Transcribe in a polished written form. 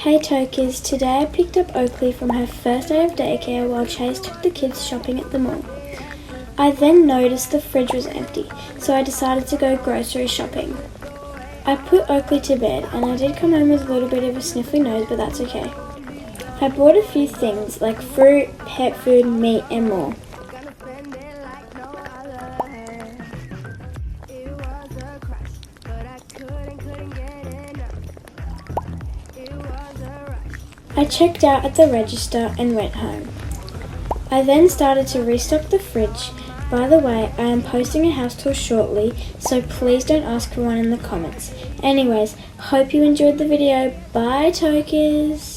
Hey Tokers, today I picked up Oakley from her first day of daycare while Chase took the kids shopping at the mall. I then noticed the fridge was empty, so I decided to go grocery shopping. I put Oakley to bed and I did come home with a little bit of a sniffly nose, but that's okay. I bought a few things like fruit, pet food, meat and more. I checked out at the register and went home. I then started to restock the fridge. By the way, I am posting a house tour shortly, so please don't ask for one in the comments. Anyways, hope you enjoyed the video. Bye Tokers!